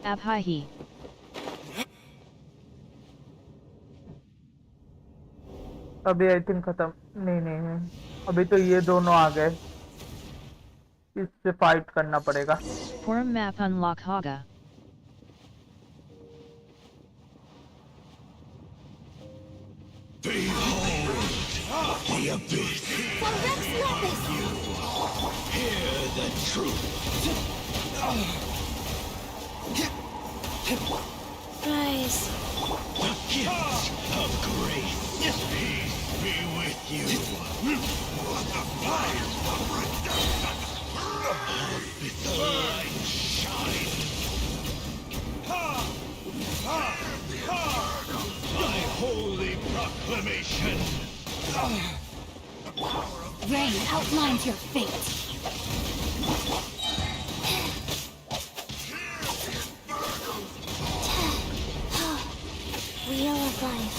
Abhaihi. अभी आई थिंक खत्म नहीं, अभी तो ये दोनों आ गए, इससे फाइट करना पड़ेगा। Forum map unlock Haga. Behold the abyss. Hear the truth. Rise. The gift of grace. Peace be with you. The fire of redemption. Let the light shine. outlines your fate. Wheel of Life.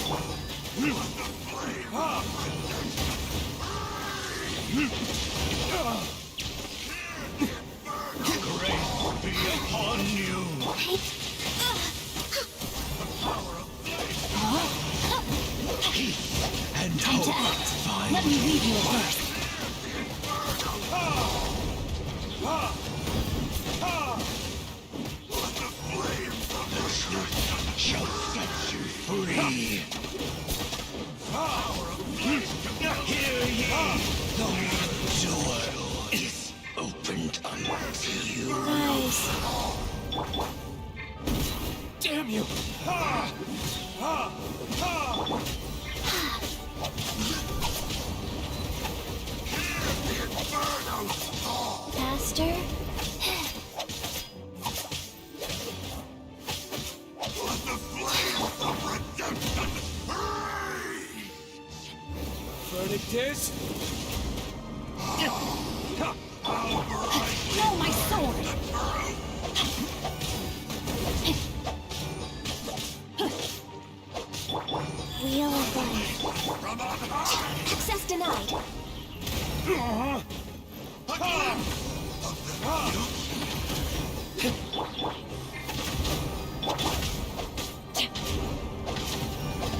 Grace be upon you. And Time to act. Let me read you a verse. The truth shall set you free. Hear ye, the door is opened unto you. Nice. Damn you! Faster. Verdict is... No, my sword! Wheel of Life. Access denied.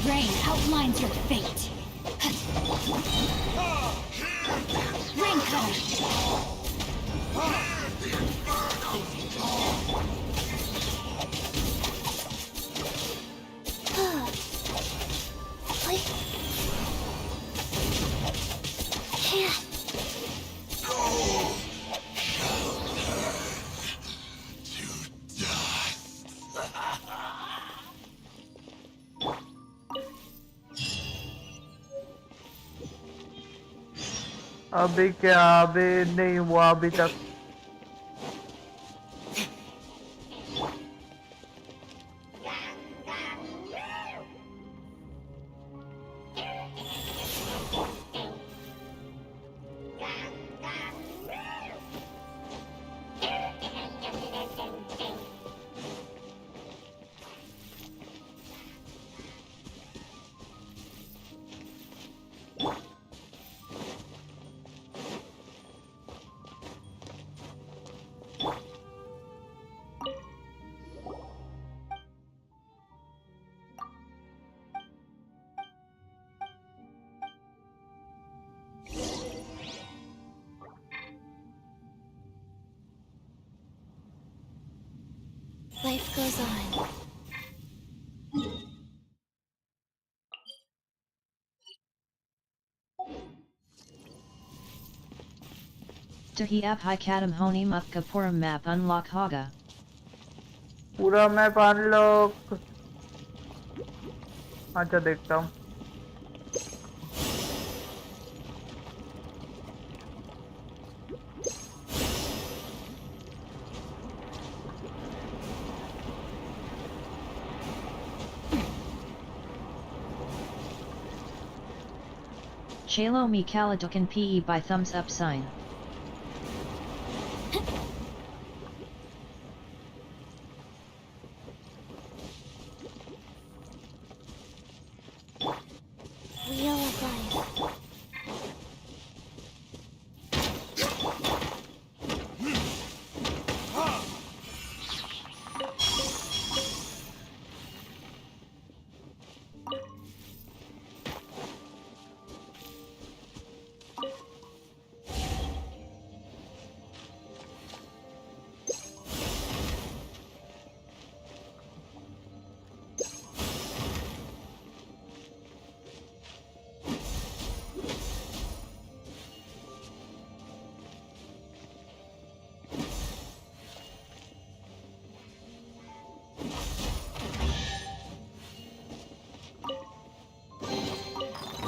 Rain outlines your fate. Rain cutter. अभी क्या अभी नहीं हुआ अभी तक Life goes on. Tahi ap hi katam honim up kapuram map unlock haga. पूरा map unlock अच्छा देखता हूँ Chalo mi kaladukan pe by thumbs up sign. Wheel of Life.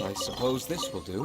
I suppose this will do.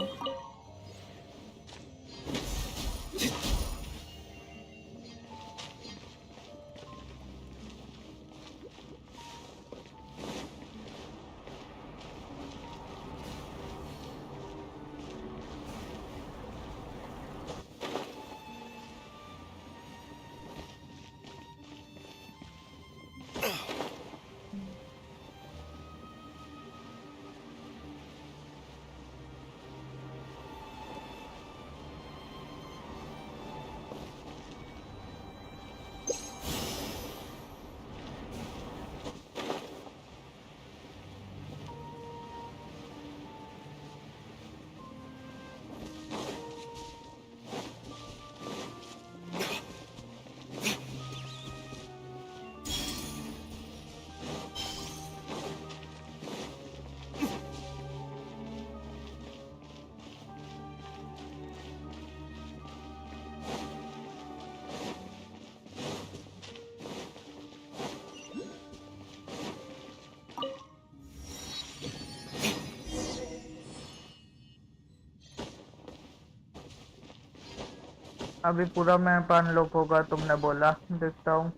अभी पूरा map unlock होगा तुमने बोला, देखता हूँ।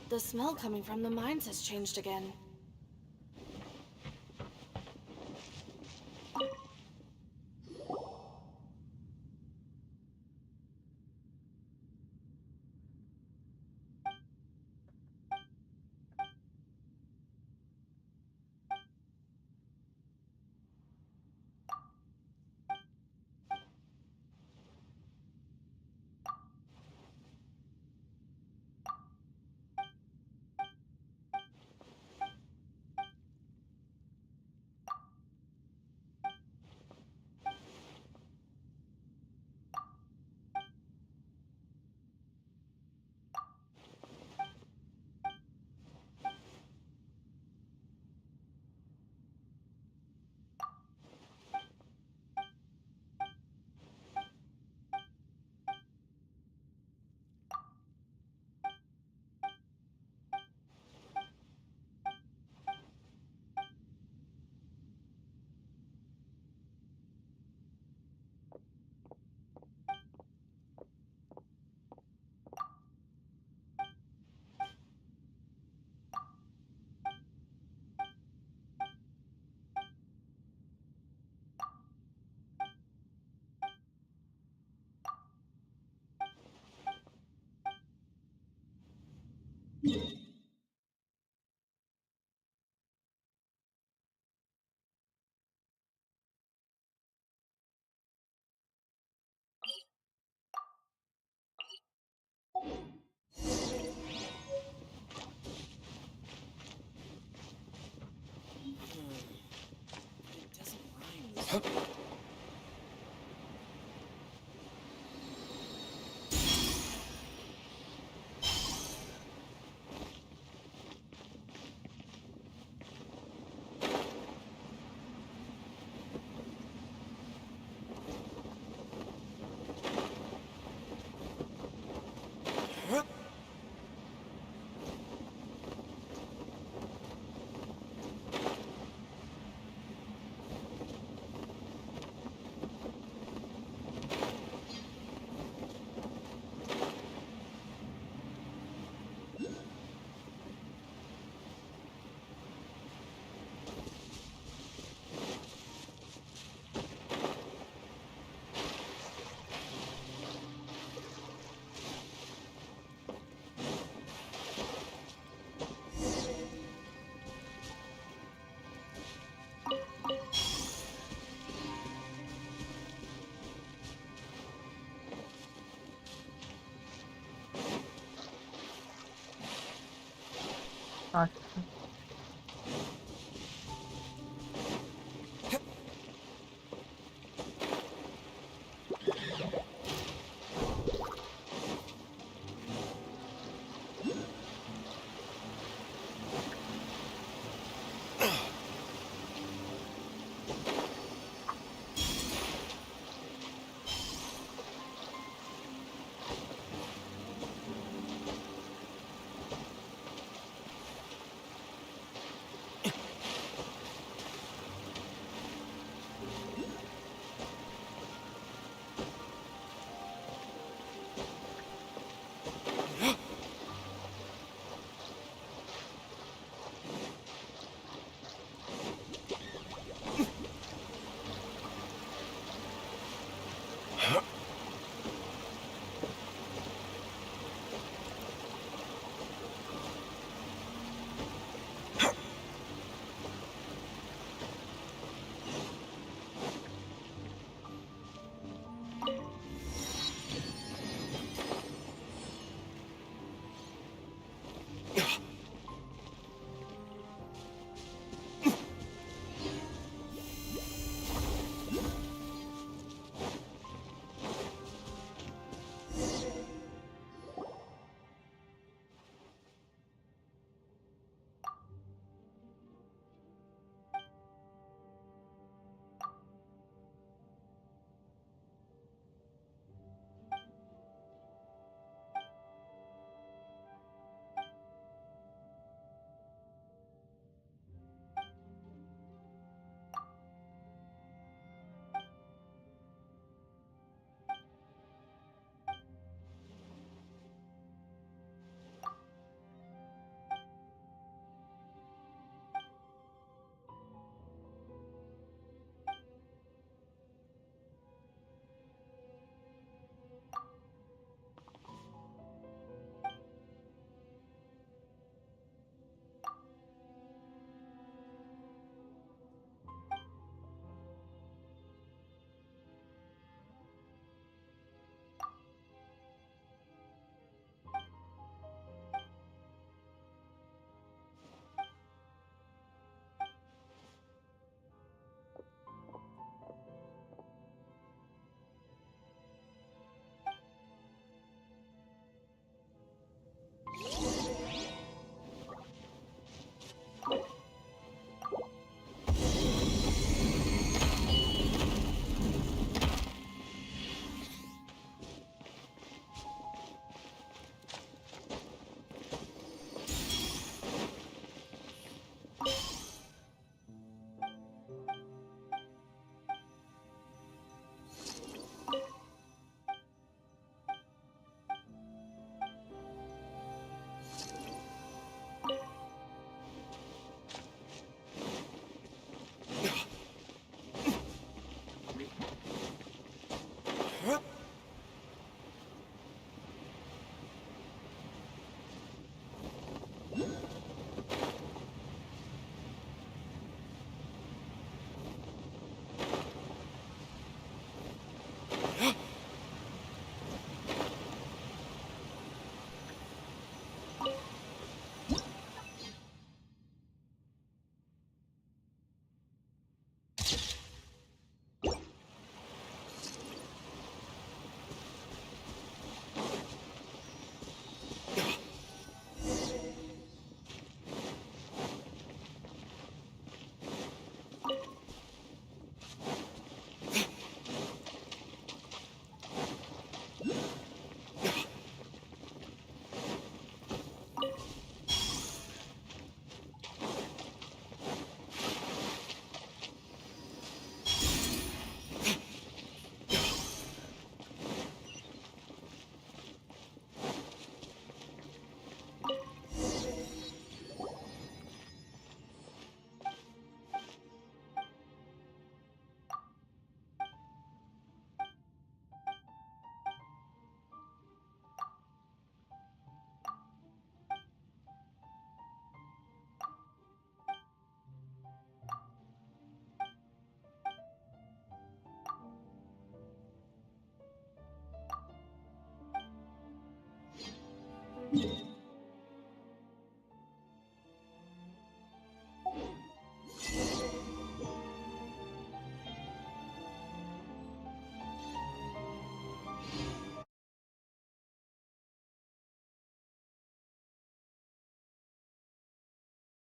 The smell coming from the mines has changed again. अच्छा